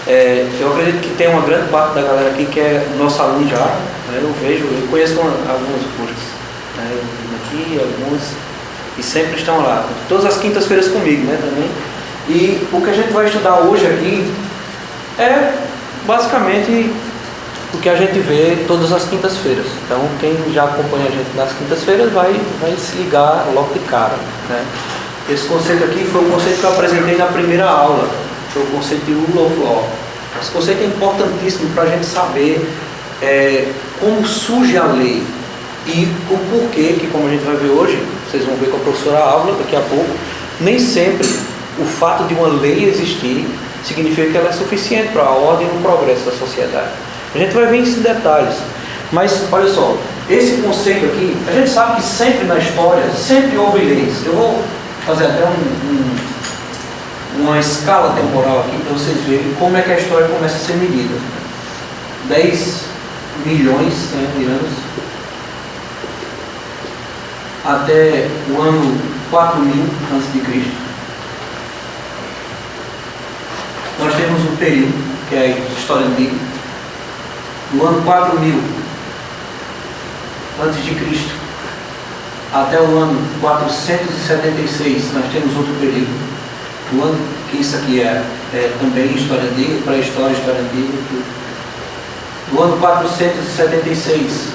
Eu acredito que tem uma grande parte da galera aqui que é nosso aluno já, né? Eu conheço alguns cursos, né? Eu vim aqui, alguns, e sempre estão lá, todas as quintas-feiras comigo, né, também. E o que a gente vai estudar hoje aqui é basicamente o que a gente vê todas as quintas-feiras. Então, quem já acompanha a gente nas quintas-feiras vai se ligar logo de cara, né? Esse conceito aqui foi o conceito que eu apresentei na primeira aula, foi o conceito de Rule of Law. Esse conceito é importantíssimo para a gente saber como surge a lei e o porquê, que como a gente vai ver hoje, vocês vão ver com a professora Ávila daqui a pouco, nem sempre o fato de uma lei existir significa que ela é suficiente para a ordem e o progresso da sociedade. A gente vai ver isso em detalhes. Mas, olha só, esse conceito aqui, a gente sabe que sempre na história, sempre houve leis. Eu vou fazer até uma escala temporal aqui para vocês verem como é que a história começa a ser medida. 10 milhões de anos até o ano 4000 a.C. Nós temos um período, que é a história bíblica. Do ano 4000 a.C. até o ano 476, nós temos outro período. Do ano que isso aqui é também história antiga, pré-história, história antiga. Do ano 476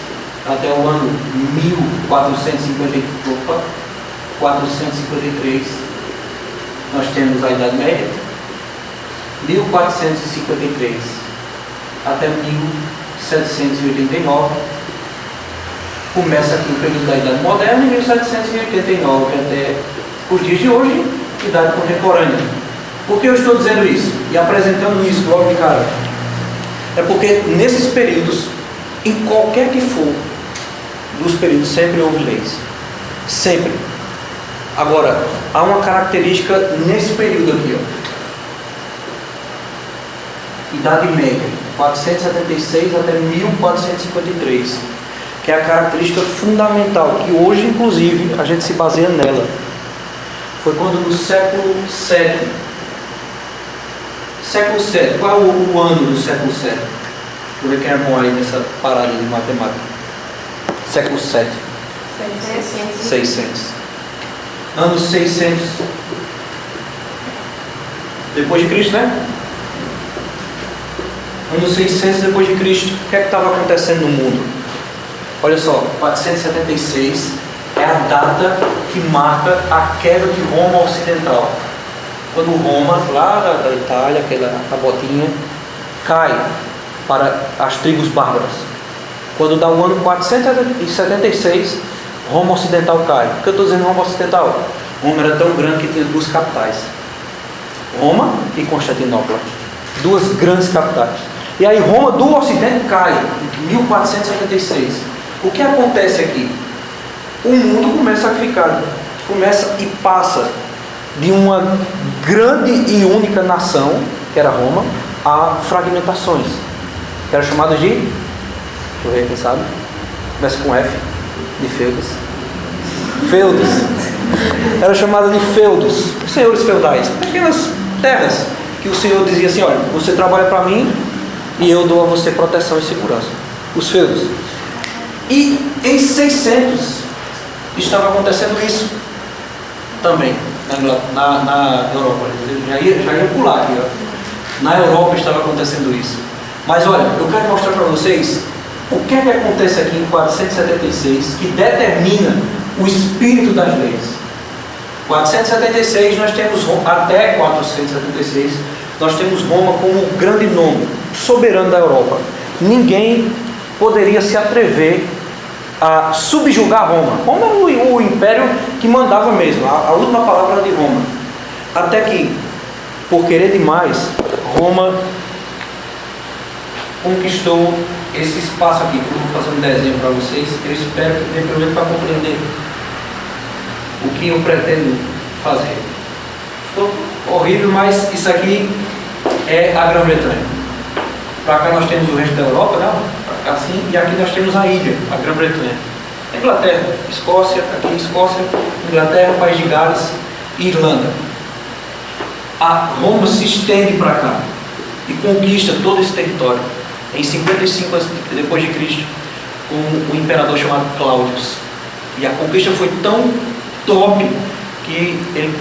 até o ano 1453, nós temos a Idade Média. 1453 até 1789, começa aqui o período da Idade Moderna, e 1789, que até os dias de hoje, Idade Contemporânea. Por que eu estou dizendo isso e apresentando isso logo de cara? É porque nesses períodos, em qualquer que for dos períodos, sempre houve leis. Sempre. Agora, há uma característica nesse período aqui, ó. Idade Média, 476 até 1453, que é a característica fundamental, que hoje, inclusive, a gente se baseia nela. Foi quando no século VII. Século VII, qual é o ano do século VII? Deixa eu ver quem é bom aí nessa parada de matemática. Século VII. 600. Ano 600 depois de Cristo, né? Ano 600 depois de Cristo. O que é que estava acontecendo no mundo? Olha só, 476 é a data que marca a queda de Roma Ocidental. Quando Roma, lá da Itália, a botinha, cai para as tribos bárbaras. Quando dá o ano 476, Roma Ocidental cai. Por que eu estou dizendo Roma Ocidental? Roma era tão grande que tinha duas capitais, Roma e Constantinopla, duas grandes capitais. E aí Roma do Ocidente cai em 1476. O que acontece aqui? O mundo começa e passa de uma grande e única nação, que era Roma, a fragmentações, que era chamada de, deixa eu ver quem sabe, começa com F, de feudos. Era chamada de feudos, senhores feudais, pequenas terras, que o Senhor dizia assim: olha, você trabalha para mim e eu dou a você proteção e segurança. Os feudos. E em 600 estava acontecendo isso também na Europa. Já ia pular aqui, ó. Na Europa estava acontecendo isso. Mas olha, eu quero mostrar para vocês o que é que acontece aqui em 476 que determina o espírito das leis. 476 nós temos, até 476 nós temos Roma como o grande nome, soberano da Europa. Ninguém poderia se atrever a subjugar Roma. Roma era o império que mandava mesmo, a última palavra era de Roma. Até que, por querer demais, Roma conquistou esse espaço aqui. Eu vou fazer um desenho para vocês. Eu espero que tenha problema para compreender o que eu pretendo fazer. Ficou horrível, mas isso aqui é a Grã-Bretanha. Para cá nós temos o resto da Europa, né? Para cá assim, e aqui nós temos a ilha, a Grã-Bretanha. Inglaterra, Escócia, aqui Escócia, Inglaterra, País de Gales e Irlanda. A Roma se estende para cá. E conquista todo esse território. Em 55 depois de Cristo, com um imperador chamado Cláudio. E a conquista foi tão top que ele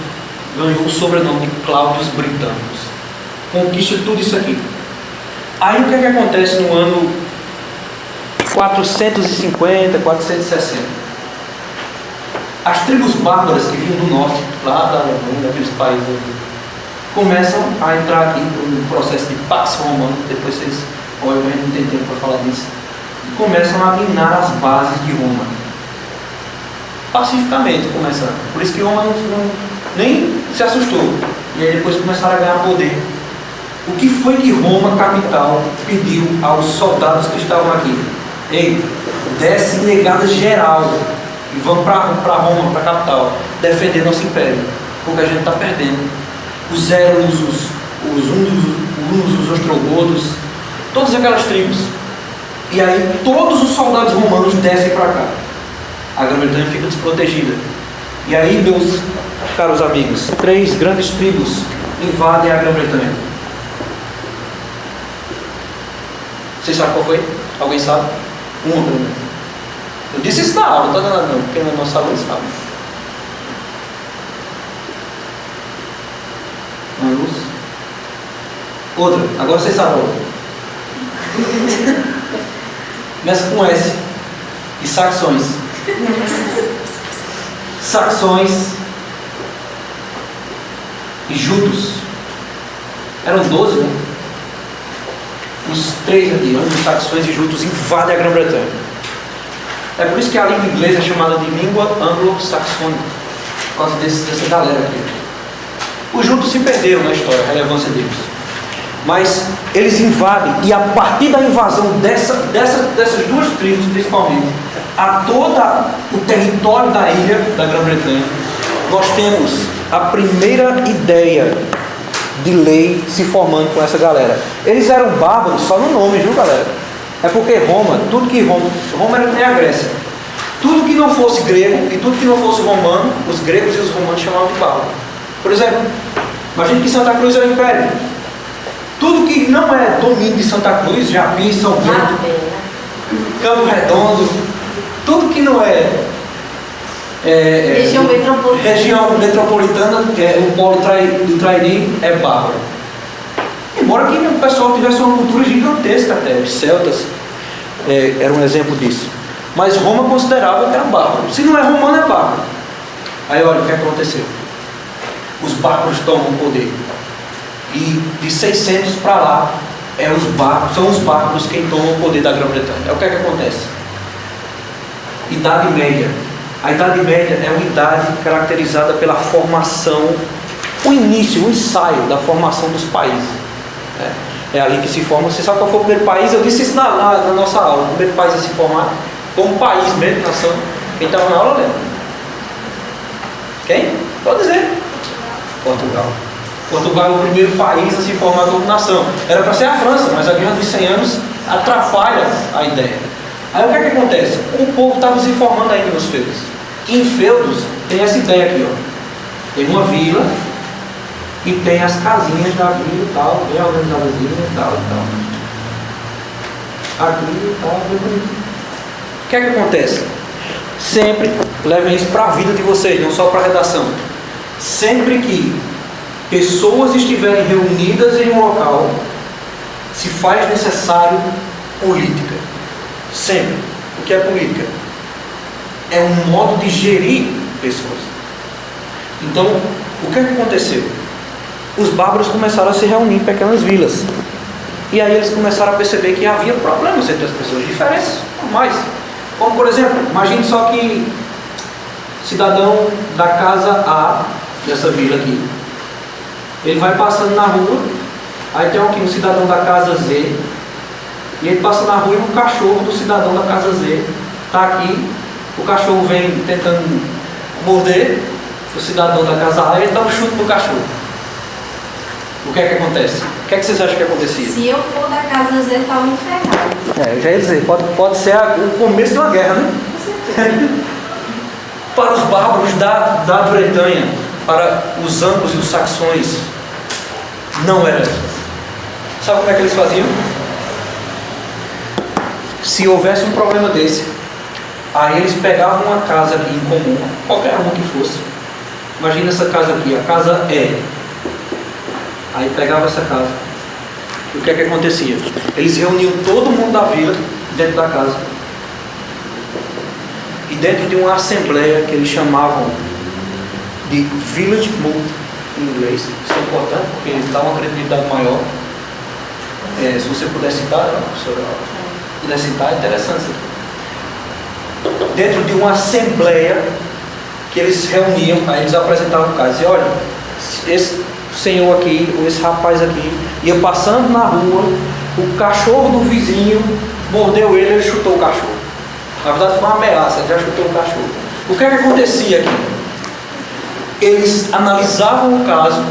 ganhou o sobrenome de Cláudios Britânicos. Conquista tudo isso aqui. Aí o que é que acontece no ano 450, 460? As tribos bárbaras que vinham do norte, lá da Alemanha, daqueles países ali, começam a entrar aqui no processo de Pax Romana. Depois vocês olham, a gente não tem tempo para falar disso. E começam a minar as bases de Roma. Pacificamente começaram. Por isso que Roma nem se assustou. E aí depois começaram a ganhar poder. O que foi que Roma, capital, pediu aos soldados que estavam aqui? Ei, desce negada geral e vamos para Roma, para a capital, defender nosso império, porque a gente está perdendo. Os Érulos, os Hunos, os Ostrogodos, todas aquelas tribos. E aí todos os soldados romanos descem para cá. A Grã-Bretanha fica desprotegida. E aí, meus caros amigos, 3 grandes tribos invadem a Grã-Bretanha. Vocês sabem qual foi? Alguém sabe? Uma, pelo menos. Eu disse isso na aula, não estou dando não, porque na nossa aula sabe. Angus. Outra, agora vocês sabem outra. Começa com S. E Saxões. Saxões e Jutos. Eram 12, né? Os 3 aqui, os Saxões e Jutos, invadem a Grã-Bretanha. É por isso que a língua inglesa é chamada de língua anglo-saxônica, por causa dessa galera aqui. Os Jutos se perderam na história, a relevância deles. Mas eles invadem, e a partir da invasão dessas 2 tribos, principalmente, a todo o território da ilha da Grã-Bretanha, nós temos a primeira ideia de lei se formando com essa galera. Eles eram bárbaros só no nome, viu, galera? É porque Roma era que nem a Grécia. Tudo que não fosse grego e tudo que não fosse romano, os gregos e os romanos chamavam de bárbaro. Por exemplo, imagine que Santa Cruz é o império. Tudo que não é domínio de Santa Cruz, Japim, São Bento, Campo Redondo, tudo que não é região metropolitana, o polo do Trairi é bárbaro. Embora que o pessoal tivesse uma cultura gigantesca até, os celtas eram um exemplo disso. Mas Roma considerava que era bárbaro. Se não é romano, é bárbaro. Aí olha o que aconteceu. Os bárbaros tomam o poder. E de 600 para lá, são os bárbaros quem tomam o poder da Grã-Bretanha. É o que acontece. Idade Média. A Idade Média é uma idade caracterizada pela formação, o início, o ensaio da formação dos países. É ali que se forma. Você sabe qual foi o primeiro país? Eu disse isso na nossa aula. O primeiro país a se formar como país mesmo, nação. Quem estava na aula lembra? Quem? Pode dizer. Portugal. Portugal é o primeiro país a se formar como nação. Era para ser a França, mas a Guerra dos 100 Anos atrapalha a ideia. Aí o que acontece? O povo estava se formando ainda nos feudos. E em feudos tem essa ideia aqui, ó. Tem uma vila e tem as casinhas da vila e tal, bem organizadazinha e tal e tal. Aqui e tal, bem bonito. O que acontece? Sempre levem isso para a vida de vocês, não só para a redação. Sempre que pessoas estiverem reunidas em um local, se faz necessário política. Sempre. O que é política? É um modo de gerir pessoas. Então, o que aconteceu? Os bárbaros começaram a se reunir em pequenas vilas. E aí eles começaram a perceber que havia problemas entre as pessoas, diferenças normais. Como, por exemplo, imagine só que cidadão da casa A, dessa vila aqui, ele vai passando na rua, aí tem aqui um cidadão da casa Z, e ele passa na rua e um cachorro do cidadão da casa Z está aqui, o cachorro vem tentando morder o cidadão da casa A e ele dá um chute no cachorro. O que é que acontece? O que é que vocês acham que acontecia? Se eu for da casa Z, eu estava enferrado. Eu já ia dizer, pode ser o começo de uma guerra, né? Para os bárbaros da Bretanha, para os anglos e os saxões, não era. Sabe como é que eles faziam? Se houvesse um problema desse, aí eles pegavam uma casa aqui em comum, qualquer uma que fosse. Imagina essa casa aqui, a casa E. Aí pegava essa casa. E o que é que acontecia? Eles reuniam todo mundo da vila dentro da casa. E dentro de uma assembleia que eles chamavam de Village Moot em inglês. Isso é importante porque eles dão uma credibilidade maior. Se você puder citar, puder citar, é interessante isso aqui. Dentro de uma assembleia que eles reuniam, aí eles apresentavam o caso. Diziam, olha, esse senhor aqui, ou esse rapaz aqui, ia passando na rua, o cachorro do vizinho mordeu ele chutou o cachorro. Na verdade foi uma ameaça, ele já chutou o cachorro. O que é que acontecia aqui? Eles analisavam o caso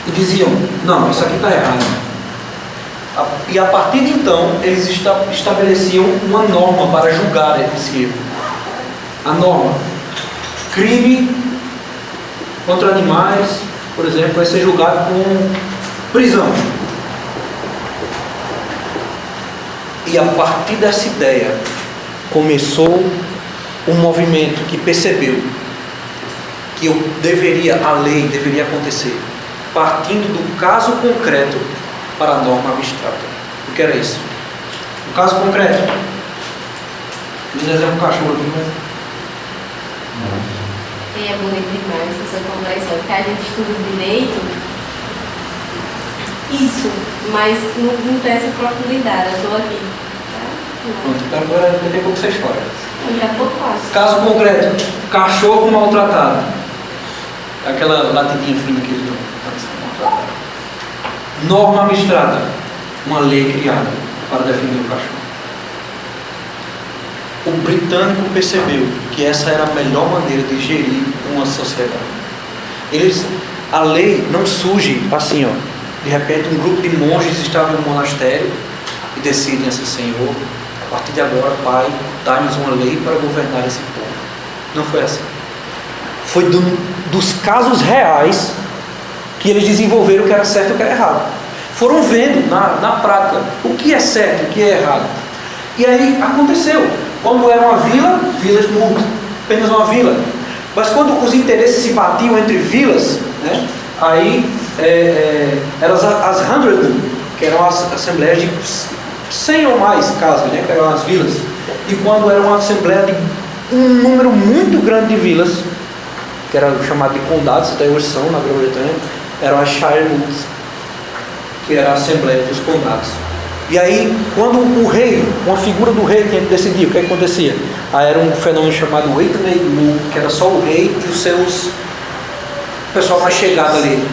e diziam, não, isso aqui está errado. E a partir de então, eles estabeleciam uma norma para julgar esse erro. A norma: crime contra animais, por exemplo, vai ser julgado com prisão. E a partir dessa ideia, começou um movimento que percebeu que a lei deveria acontecer partindo do caso concreto para a norma abstrata. O que era isso? O caso concreto. Vou desenhar um cachorro aqui, mas... É bonito demais essa conversa, porque a gente estuda direito, isso, mas não tem essa profundidade. Eu estou aqui. Pronto, então agora daqui a pouco você chora. Eu já estou quase. Caso concreto: cachorro maltratado. Aquela latidinha fina que eles dão. Norma abstrata: uma lei criada para defender o cachorro. O britânico percebeu que essa era a melhor maneira de gerir uma sociedade. A lei não surge assim, ó. De repente um grupo de monges estava no monastério e decidem assim, Senhor, a partir de agora, Pai, dá-nos uma lei para governar esse povo. Não foi assim. Foi dos casos reais que eles desenvolveram o que era certo e o que era errado. Foram vendo na prática o que é certo e o que é errado. E aí aconteceu. Quando era uma vila, vilas muito, apenas uma vila. Mas quando os interesses se batiam entre vilas, né, aí eram as hundred, que eram as assembleias de 100 ou mais casas, né, que eram as vilas. E quando era uma assembleia de um número muito grande de vilas, que era chamado de condados, até hoje são na Grã-Bretanha, eram as Shire Moots, que era a assembleia dos condados. E aí, quando o rei, uma figura do rei tinha que decidir, o que acontecia? Aí era um fenômeno chamado Waitanay Moot, que era só o rei e os seus... o pessoal mais chegado ali.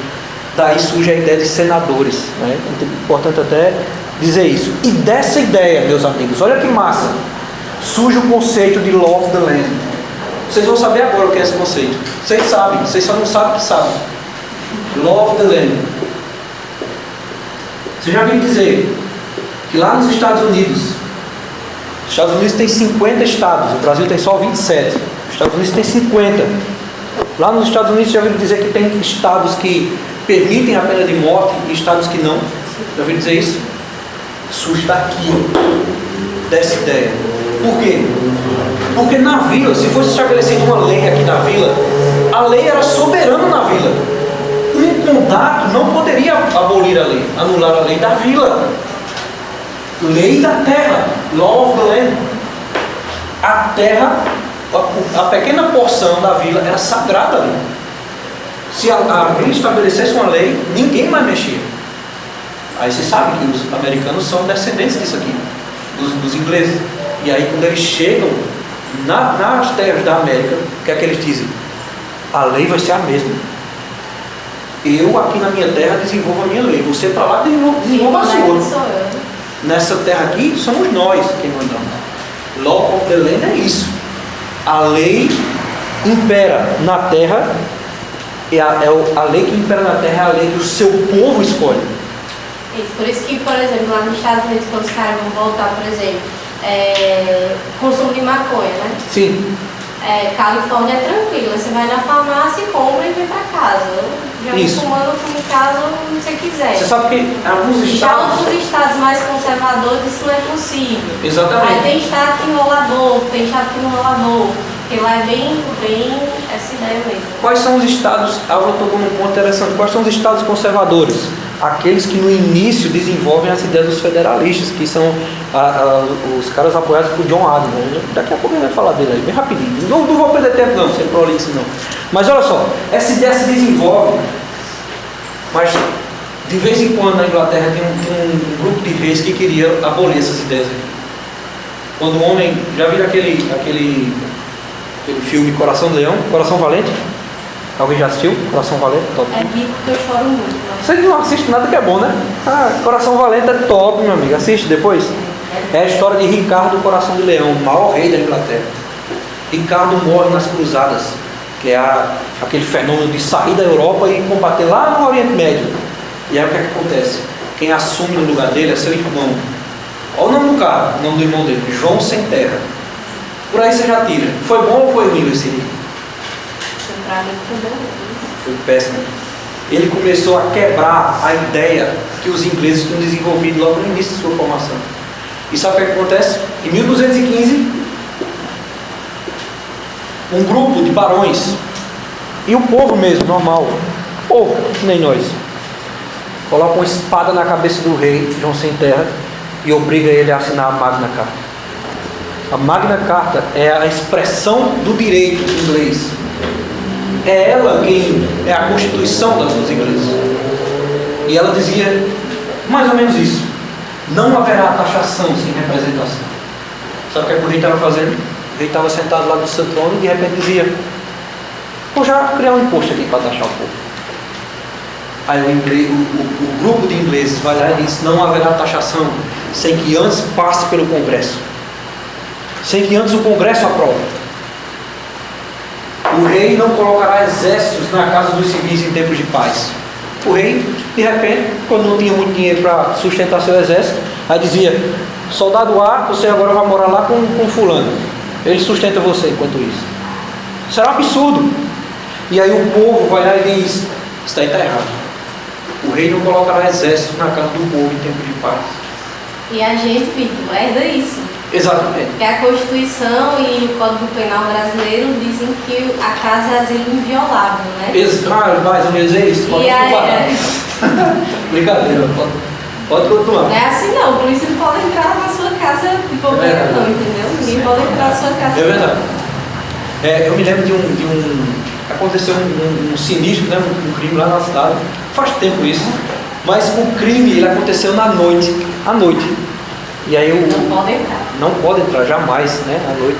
Daí surge a ideia de senadores, né? É importante até dizer isso. E dessa ideia, meus amigos, olha que massa, surge o conceito de Law of the Land. Vocês vão saber agora o que é esse conceito. Vocês sabem, vocês só não sabem que sabem. Law of the Land. Você já viu dizer que lá nos Estados Unidos tem 50 estados, o Brasil tem só 27, os Estados Unidos tem 50. Lá nos Estados Unidos já ouviram dizer que tem estados que permitem a pena de morte e estados que não. Já ouviram dizer isso? Surge daqui, dessa ideia. Por quê? Porque na vila, se fosse estabelecida uma lei aqui na vila, a lei era soberana na vila. Um condado não poderia abolir a lei, anular a lei da vila. Lei da terra, Law of the Land. A terra, a pequena porção da vila era sagrada ali. Se a vila estabelecesse uma lei, ninguém mais mexia. Aí você sabe que os americanos são descendentes disso aqui, dos ingleses. E aí quando eles chegam nas terras da América, o que é que eles dizem? A lei vai ser a mesma. Eu aqui na minha terra desenvolvo a minha lei, você para lá desenvolva a sua. Nessa terra aqui, somos nós quem mandamos. Law of the Land é isso. A lei impera na terra, e a lei que impera na terra é a lei que o seu povo escolhe. Isso, por isso que, por exemplo, lá nos Estados Unidos, quando os caras vão voltar, por exemplo, consumo de maconha, né? Sim. Califórnia é tranquilo, você vai na farmácia e compra e vem para casa. Já vem fumando, fuma em casa onde você quiser. Você sabe que alguns estados... Já outros estados mais conservadores isso não é possível. Exatamente. Aí tem estado que enrolador, tem estado que não enrolador. Porque lá é bem essa ideia mesmo. Quais são os estados, a Álvaro tocou num ponto interessante, quais são os estados conservadores? Aqueles que no início desenvolvem as ideias dos federalistas, que são os caras apoiados por John Adams. Daqui a pouco a gente vai falar dele aí, bem rapidinho. Não vou perder tempo não, sem prolixo não. Mas olha só, essa ideia se desenvolve, mas de vez em quando na Inglaterra tem um grupo de reis que queria abolir essas ideias aqui. Quando o homem, já viu aquele filme Coração de Leão, Coração Valente? Alguém já assistiu? Coração Valente? Top. É rico que eu choro muito. Né? Você não assiste nada que é bom, né? Coração Valente é top, meu amigo. Assiste depois. É a história de Ricardo Coração de Leão, o maior rei da Inglaterra. Ricardo morre nas cruzadas, que é aquele fenômeno de sair da Europa e combater lá no Oriente Médio. E aí o que acontece? Quem assume no lugar dele é seu irmão. Olha o nome do cara, o nome do irmão dele, João Sem Terra. Por aí você já tira. Foi bom ou foi ruim esse livro? Pra mim foi bom. Foi péssimo. Ele começou a quebrar a ideia que os ingleses tinham desenvolvido logo no início de sua formação. E sabe o que acontece? Em 1215, um grupo de barões, e o povo mesmo, normal, povo, que nem nós, coloca uma espada na cabeça do rei, João Sem Terra, e obriga ele a assinar a Magna Carta. A Magna Carta é a expressão do direito inglês. É ela quem é a constituição dos ingleses. E ela dizia mais ou menos isso: não haverá taxação sem representação. Sabe o que o rei estava fazendo? O rei estava sentado lá no seu trono e de repente dizia: vou já criar um imposto aqui para taxar o povo. Aí o grupo de ingleses vai lá e diz: não haverá taxação sem que antes passe pelo Congresso, sem que antes o Congresso aprove. O rei não colocará exércitos na casa dos civis em tempos de paz. O rei, de repente, quando não tinha muito dinheiro para sustentar seu exército, aí dizia: soldado A, você agora vai morar lá com fulano, ele sustenta você enquanto isso. Será um absurdo. E aí o povo vai lá e diz: isso aí está errado. O rei não colocará exército na casa do povo em tempo de paz. E a gente, Vitor, herda isso. Exatamente. Porque a Constituição e o Código Penal brasileiro dizem que a casa é asilo inviolável, né? Mais ou menos é isso. Pode brincadeira, pode continuar. Não é assim não, o polícia não pode entrar na sua casa de bobeira não, entendeu? Ninguém pode entrar na sua casa. É verdade. Eu me lembro aconteceu um sinistro, né, um crime lá na cidade. Faz tempo isso. Mas o crime ele aconteceu à noite. E aí não pode entrar. Não pode entrar, jamais, né? À noite.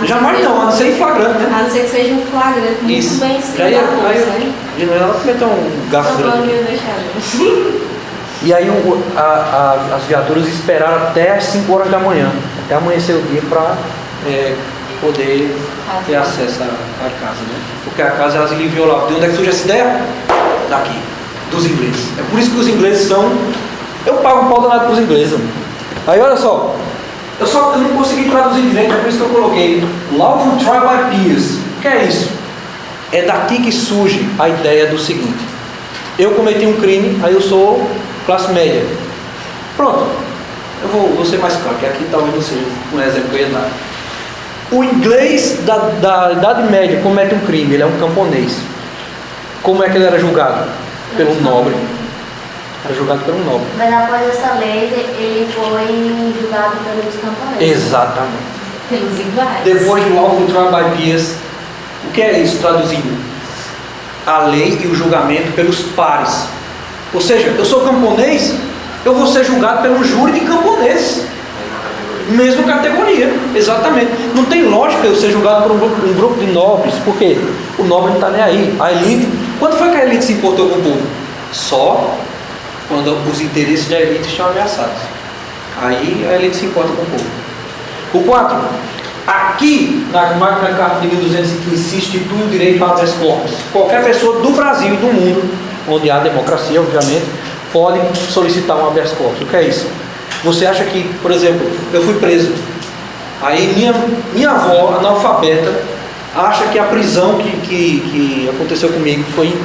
Jamais não, a não ser em flagrante, né? A não ser que seja um flagrante muito isso. Bem escrito, né? De novo ela cometeu um gasto grande. Não ia deixar, não. E aí as viaturas esperaram até as 5 horas da manhã, até amanhecer o dia para poder ter acesso à casa, né? Porque a casa é asilo inviolável. De onde é que surge essa ideia? Daqui, dos ingleses. É por isso que os ingleses são... Eu pago um pau danado para os ingleses. Aí olha só, eu não consegui traduzir direito, é por isso que eu coloquei Lawful Trial by Peers. O que é isso? É daqui que surge a ideia do seguinte: eu cometi um crime, aí eu sou classe média. Pronto, eu vou ser mais claro, que aqui talvez não seja um exemplo que eu ia dar. O inglês da Idade Média comete um crime, ele é um camponês. Como é que ele era julgado? Pelo nobre. Era julgado pelo nobre. Mas após essa lei, ele foi julgado pelos camponeses. Exatamente. Pelos iguais. Depois do Lawful Trial by Peers, o que é isso traduzindo? A lei e o julgamento pelos pares. Ou seja, eu sou camponês, eu vou ser julgado pelo júri de camponeses. Mesma categoria, exatamente. Não tem lógica eu ser julgado por um grupo de nobres, porque o nobre não está nem aí. A elite, quando foi que a elite se importou com o povo? Só quando os interesses da elite estão ameaçados. Aí a elite se importa com o povo. O 4. Aqui, na Magna Carta de 1215, se institui o direito ao habeas corpus. Qualquer pessoa do Brasil e do mundo, onde há democracia, obviamente, pode solicitar um habeas corpus. O que é isso? Você acha que, por exemplo, eu fui preso Aí minha avó, analfabeta, acha que a prisão que aconteceu comigo foi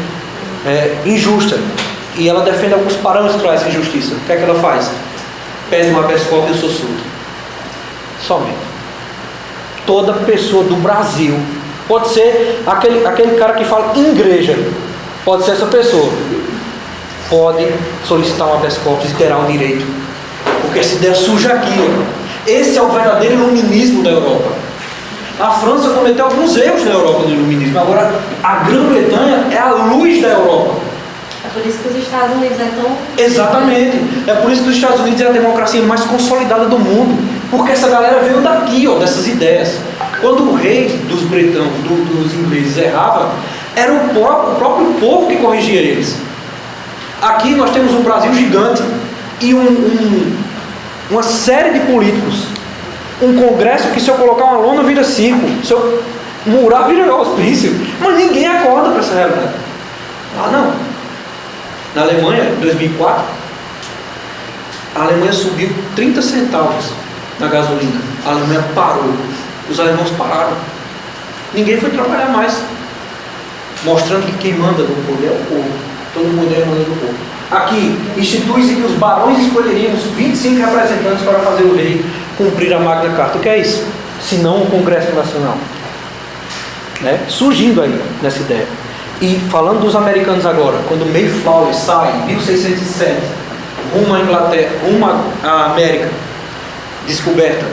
injusta. E ela defende alguns parâmetros para essa injustiça. O que é que ela faz? Pede um habeas corpus e eu sou surdo. Somente. Toda pessoa do Brasil, pode ser aquele cara que fala igreja, pode ser essa pessoa, pode solicitar um habeas corpus e terá o direito. Porque essa ideia surge aqui. Esse é o verdadeiro iluminismo da Europa. A França cometeu alguns erros na Europa do iluminismo. Agora, a Grã-Bretanha é a luz da Europa. É por isso que os Estados Unidos é tão... Exatamente. É por isso que os Estados Unidos é a democracia mais consolidada do mundo. Porque essa galera veio daqui, dessas ideias. Quando o rei dos bretãos, dos ingleses errava, era o próprio povo que corrigia eles. Aqui nós temos um Brasil gigante e uma série de políticos. Um congresso que se eu colocar uma lona vira circo, se eu murar vira hospício. Mas ninguém acorda para essa realidade. Ah, não. Na Alemanha, em 2004, a Alemanha subiu 30 centavos na gasolina. A Alemanha parou. Os alemãos pararam. Ninguém foi trabalhar mais. Mostrando que quem manda no poder é o povo. Todo poder manda no povo. Aqui, institui-se que os barões escolheriam os 25 representantes para fazer o rei cumprir a Magna Carta. O que é isso? Se não o Congresso Nacional. Surgindo aí nessa ideia. E falando dos americanos agora, quando o Mayflower sai em 1607, rumo à Inglaterra, rumo à América descoberta,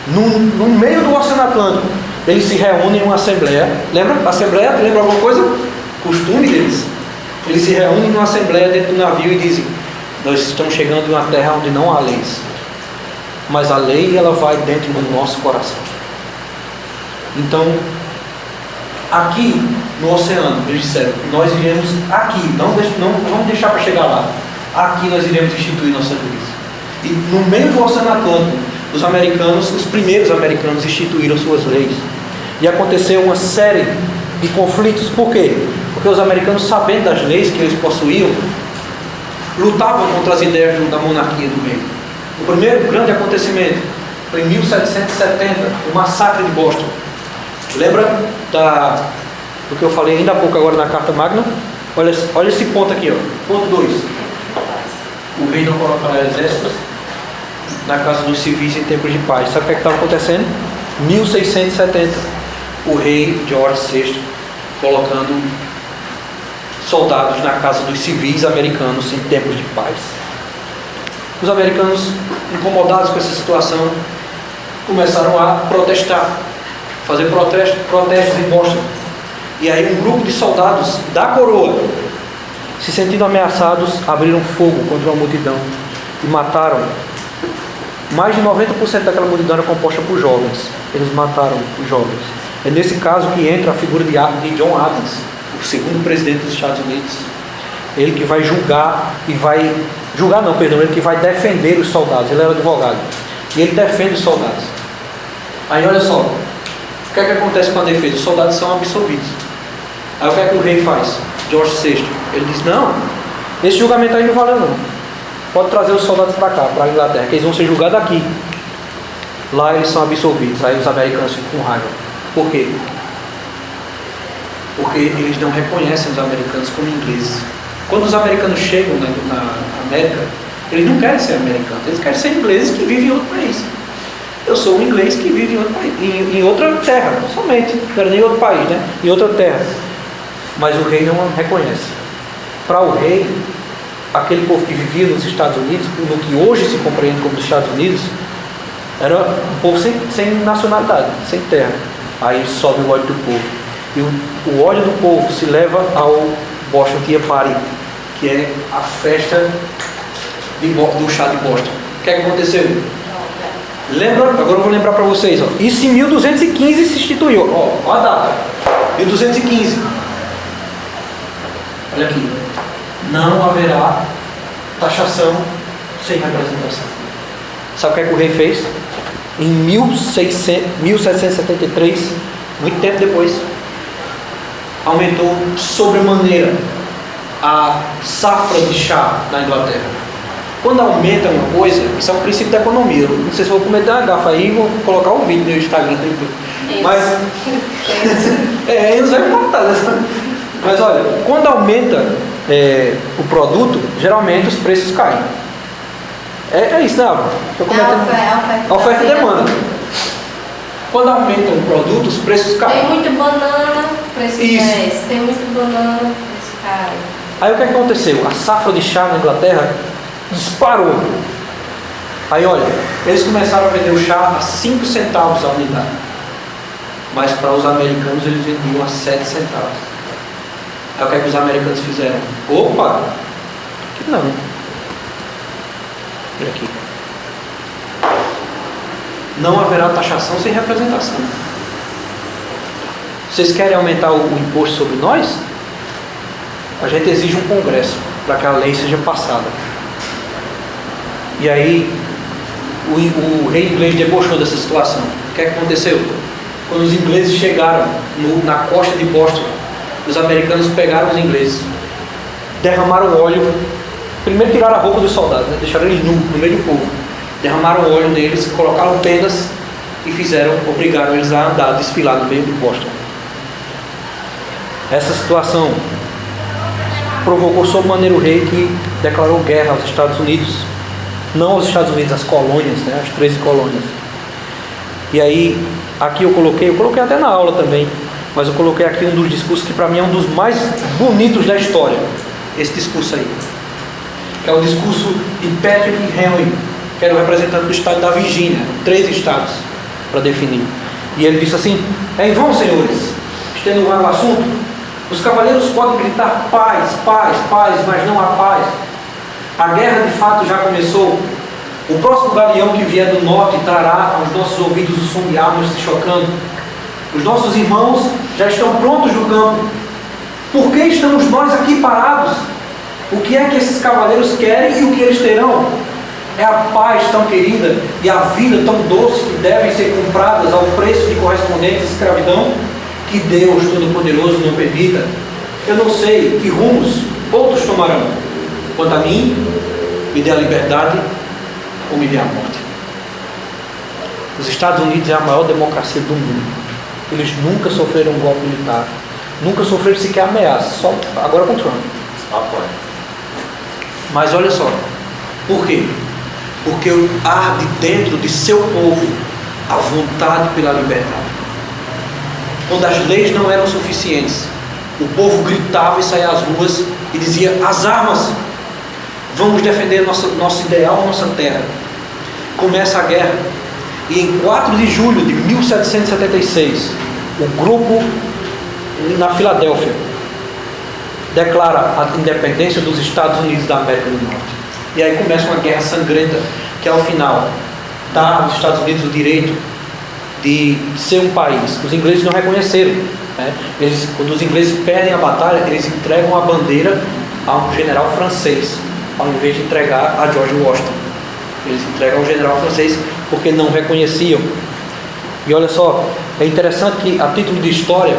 no meio do Oceano Atlântico, eles se reúnem em uma assembleia. Lembra? Assembleia, lembra alguma coisa? Costume deles. Eles se reúnem em uma assembleia dentro do navio e dizem: nós estamos chegando em uma terra onde não há leis, mas a lei ela vai dentro do nosso coração. Então, aqui no oceano, eles disseram: nós iremos aqui, não vamos deixar para chegar lá. Aqui nós iremos instituir nossa lei. E no meio do Oceano Atlântico, os primeiros americanos instituíram suas leis. E aconteceu uma série de conflitos. Por quê? Porque os americanos, sabendo das leis que eles possuíam, lutavam contra as ideias da monarquia do rei. O primeiro grande acontecimento foi em 1770, o massacre de Boston. Lembra do que eu falei ainda há pouco agora na Carta Magna? Olha esse ponto aqui, ponto 2. O rei não colocará exércitos na casa dos civis em tempos de paz. Sabe o que estava acontecendo? 1670, o rei George VI colocando soldados na casa dos civis americanos em tempos de paz. Os americanos, incomodados com essa situação, começaram a protestar, fazer protestos em Boston. E aí um grupo de soldados da coroa, se sentindo ameaçados, abriram fogo contra uma multidão e mataram. Mais de 90% daquela multidão era composta por jovens. Eles mataram os jovens. É nesse caso que entra a figura de John Adams, o segundo presidente dos Estados Unidos. Ele que vai julgar e vai... ele que vai defender os soldados. Ele era advogado. E ele defende os soldados. Aí olha só, o que é que acontece com a defesa? Os soldados são absolvidos. Aí o que é que o rei faz? George VI. Ele diz: não, esse julgamento aí não valeu não. Pode trazer os soldados para cá, para a Inglaterra, que eles vão ser julgados aqui. Lá eles são absolvidos. Aí os americanos ficam com raiva. Por quê? Porque eles não reconhecem os americanos como ingleses. Quando os americanos chegam na América, eles não querem ser americanos, eles querem ser ingleses que vivem em outro país. Eu sou um inglês que vive em outro país, em outra terra, somente. Não quero nem em outro país, né? Em outra terra. Mas o rei não reconhece. Para o rei, aquele povo que vivia nos Estados Unidos, no que hoje se compreende como os Estados Unidos, era um povo sem nacionalidade, sem terra. Aí sobe o ódio do povo. E o ódio do povo se leva ao Boston Tea Party, que é a festa do chá de Boston. O que é que aconteceu? Lembra? Agora eu vou lembrar para vocês. Isso em 1215 se instituiu. Olha a data. 1215. Olha aqui. Não haverá taxação sem representação. Sabe o que é que o rei fez? Em 1773, muito tempo depois, aumentou sobremaneira a safra de chá na Inglaterra. Quando aumenta uma coisa, isso é um princípio da economia. Não sei se vou cometer uma gafa aí, vou colocar um vídeo no Instagram. Mas eles vão importar. Mas olha, quando aumenta o produto, geralmente os preços caem. É isso, né, Álvaro? A oferta e demanda. Quando aumenta o produto, os preços caem. Tem muito banana, preço cresce. Tem muito banana, preço cai. Aí o que aconteceu? A safra de chá na Inglaterra disparou. Aí olha, eles começaram a vender o chá a 5 centavos a unidade. Mas para os americanos eles vendiam a 7 centavos. Aí o que os americanos fizeram? Opa! Que não. Olha aqui. Não haverá taxação sem representação. Vocês querem aumentar o imposto sobre nós? A gente exige um congresso para que a lei seja passada. E aí o rei inglês debochou dessa situação. O que é que aconteceu? Quando os ingleses chegaram na costa de Boston, os americanos pegaram os ingleses, derramaram óleo. Primeiro tiraram a roupa dos soldados, né? Deixaram eles nus no meio do povo. Derramaram óleo neles, colocaram penas e obrigaram eles a andar, a desfilar no meio de Boston. Essa situação provocou sobremaneira o rei, que declarou guerra aos Estados Unidos. Não aos Estados Unidos, às colônias, né? As 13 colônias. E aí, aqui eu coloquei até na aula também, mas eu coloquei aqui um dos discursos que para mim é um dos mais bonitos da história. Esse discurso aí, que é o discurso de Patrick Henry, que era o representante do estado da Virgínia, 3 estados para definir. E ele disse assim: em vão, senhores, estendo o assunto, os cavaleiros podem gritar paz, paz, paz, mas não há paz. A guerra de fato já começou. O próximo galeão que vier do norte trará aos nossos ouvidos o som de armas se chocando. Os nossos irmãos já estão prontos no campo. Por que estamos nós aqui parados? O que é que esses cavaleiros querem e o que eles terão? É a paz tão querida e a vida tão doce que devem ser compradas ao preço de correspondente escravidão? Que Deus Todo-Poderoso não permita. Eu não sei que rumos outros tomarão. Quanto a mim, me dê a liberdade ou me dê a morte. Os Estados Unidos é a maior democracia do mundo. Eles nunca sofreram um golpe militar, nunca sofreram sequer ameaça, só agora com Trump. Mas olha só, por quê? Porque arde dentro de seu povo a vontade pela liberdade. Quando as leis não eram suficientes, o povo gritava e saía às ruas e dizia: as armas, vamos defender nosso ideal, nossa terra. Começa a guerra, e em 4 de julho de 1776, o grupo na Filadélfia declara a independência dos Estados Unidos da América do Norte. E aí começa uma guerra sangrenta, que ao final dá aos Estados Unidos o direito de ser um país. Os ingleses não reconheceram, né? Quando os ingleses perdem a batalha, eles entregam a bandeira a um general francês, ao invés de entregar a George Washington. Eles entregam ao general francês porque não reconheciam. E olha só, é interessante que, a título de história,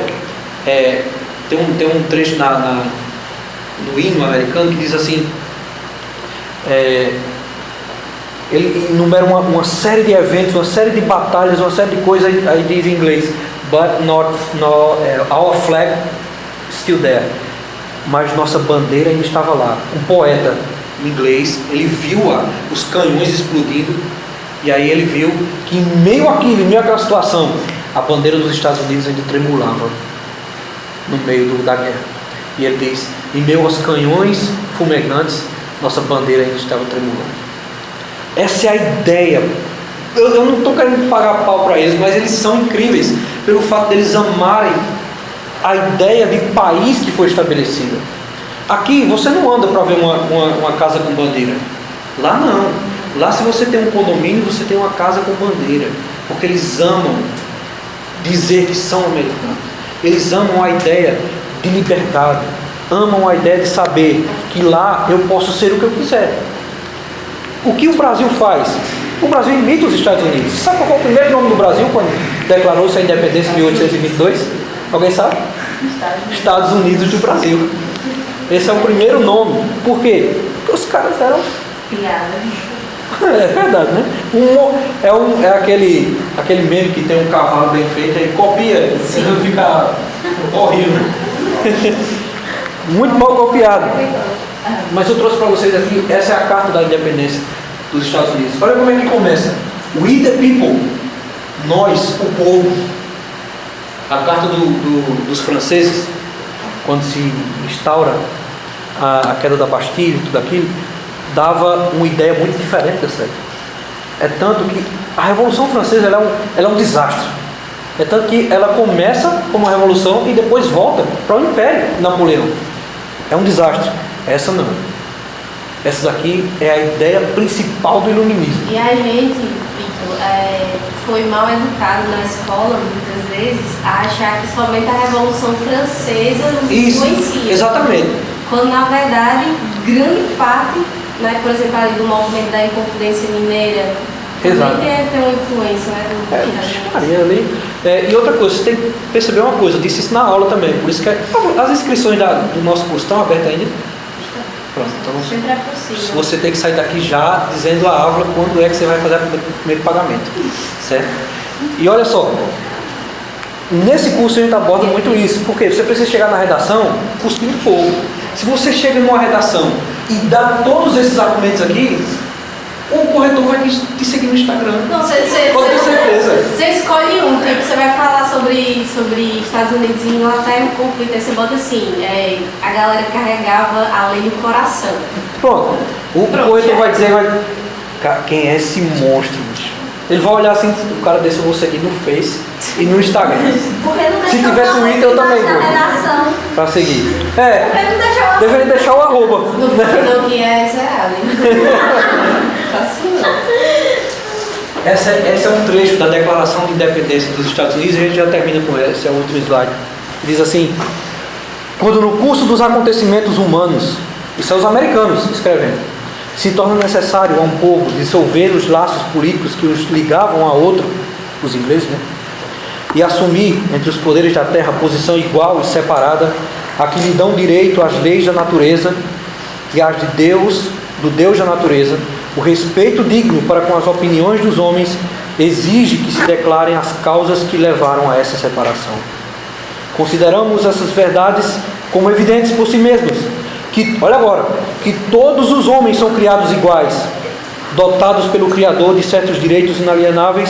tem um trecho no hino americano que diz assim, ele enumera uma série de eventos, uma série de batalhas, uma série de coisas, aí diz em inglês: but our flag still there. Mas nossa bandeira ainda estava lá. Um poeta inglês, ele viu os canhões explodindo, e aí ele viu que em meio àquela situação, a bandeira dos Estados Unidos ainda tremulava no meio da guerra. E ele diz: em meio aos canhões fumegantes, nossa bandeira ainda estava tremulando. Essa é a ideia. Eu não estou querendo pagar pau para eles, mas eles são incríveis pelo fato deles amarem a ideia de país que foi estabelecida. Aqui você não anda para ver uma casa com bandeira. Lá não. Lá, se você tem um condomínio, você tem uma casa com bandeira, porque eles amam dizer que são americanos. Eles amam a ideia de liberdade, amam a ideia de saber que lá eu posso ser o que eu quiser. O que o Brasil faz? O Brasil imita os Estados Unidos. Sabe qual foi o primeiro nome do Brasil quando declarou-se a independência em 1822? Alguém sabe? Estados Unidos do Brasil. Esse é o primeiro nome. Por quê? Porque os caras eram Piada. É verdade, né? É aquele meme que tem um cavalo bem feito e copia, fica horrível, né? Muito mal copiado. Mas eu trouxe para vocês aqui, essa é a carta da independência dos Estados Unidos. Olha como é que começa. We the people, nós, o povo. A carta dos franceses, quando se instaura a queda da Bastilha e tudo aquilo, dava uma ideia muito diferente dessa. É tanto que a Revolução Francesa ela é um desastre. É tanto que ela começa como uma revolução e depois volta para o Império Napoleão. É um desastre. Essa não. Essa daqui é a ideia principal do iluminismo. E a gente, Vitor, foi mal educado na escola, muitas vezes, a achar que somente a Revolução Francesa nos influencia. Exatamente. Quando, na verdade, grande parte, né, por exemplo, ali do movimento da Inconfidência Mineira, também tem uma influência, né? E outra coisa, você tem que perceber uma coisa, eu disse isso na aula também, por isso que as inscrições do nosso curso estão abertas ainda. Pronto, então sempre é possível. Você tem que sair daqui já dizendo a aula quando é que você vai fazer o primeiro pagamento, certo? E olha só, nesse curso a gente aborda muito isso, porque você precisa chegar na redação cuspindo fogo. Se você chega numa redação e dá todos esses argumentos aqui, o corretor vai te seguir no Instagram. Não, pode ter certeza. Você escolhe um, tipo, você vai falar sobre Estados Unidos e Inglaterra, o conflito, aí você bota assim, a galera carregava a lei no coração. Pronto. O corretor vai dizer, quem é esse monstro, bicho? Ele vai olhar assim, o cara desse eu vou seguir no Face e no Instagram. Se tiver Twitter eu também vou. Pra seguir. Deveria deixar o arroba. No que é zerado. Esse é um trecho da Declaração de Independência dos Estados Unidos e a gente já termina com esse, é o outro slide. Diz assim: quando no curso dos acontecimentos humanos, isso são os americanos escrevendo, se torna necessário a um povo dissolver os laços políticos que os ligavam a outro, os ingleses, né? E assumir entre os poderes da terra posição igual e separada, a que lhe dão direito às leis da natureza e às de Deus, do Deus da natureza, o respeito digno para com as opiniões dos homens exige que se declarem as causas que levaram a essa separação. Consideramos essas verdades como evidentes por si mesmas, que, olha agora, que todos os homens são criados iguais, dotados pelo Criador de certos direitos inalienáveis,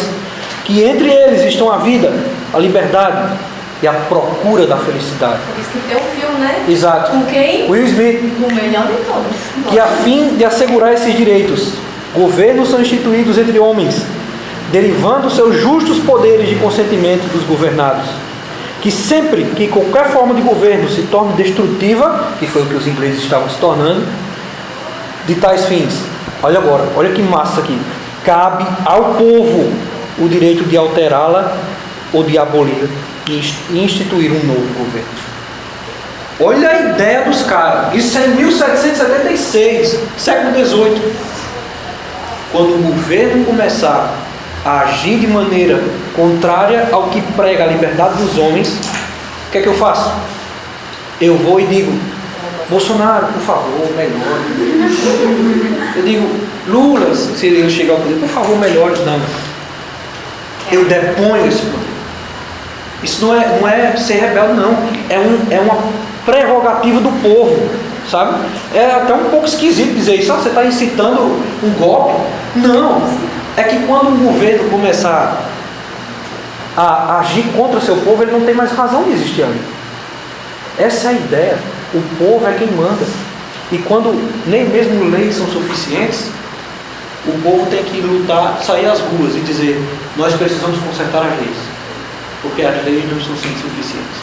que entre eles estão a vida, a liberdade e a procura da felicidade. Por isso que tem um filme, né? Exato. Com quem? Will Smith. O melhor de todos. Que a fim de assegurar esses direitos, governos são instituídos entre homens, derivando seus justos poderes de consentimento dos governados. Que sempre que qualquer forma de governo se torne destrutiva, que foi o que os ingleses estavam se tornando, de tais fins, olha agora, olha que massa aqui, cabe ao povo o direito de alterá-la ou de aboli-la e instituir um novo governo. Olha a ideia dos caras, isso é em 1776, século XVIII. Quando o governo começar a agir de maneira contrária ao que prega a liberdade dos homens, o que é que eu faço? Eu vou e digo: Bolsonaro, por favor, melhore. Eu digo: Lula, se ele chegar ao poder, por favor, melhore. Não. Eu deponho esse poder. Isso não é ser rebelde, não. É uma prerrogativa do povo, sabe? É até um pouco esquisito dizer isso. Você está incitando um golpe? Não. É que quando um governo começar a agir contra o seu povo, ele não tem mais razão de existir ali. Essa é a ideia. O povo é quem manda. E quando nem mesmo leis são suficientes, o povo tem que lutar, sair às ruas e dizer: nós precisamos consertar as leis, porque as leis não estão sendo suficientes.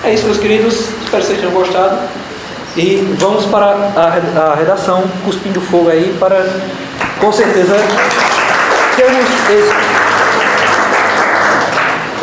É isso, meus queridos. Espero que vocês tenham gostado. E vamos para a redação, cuspindo fogo aí, para, com certeza, termos esse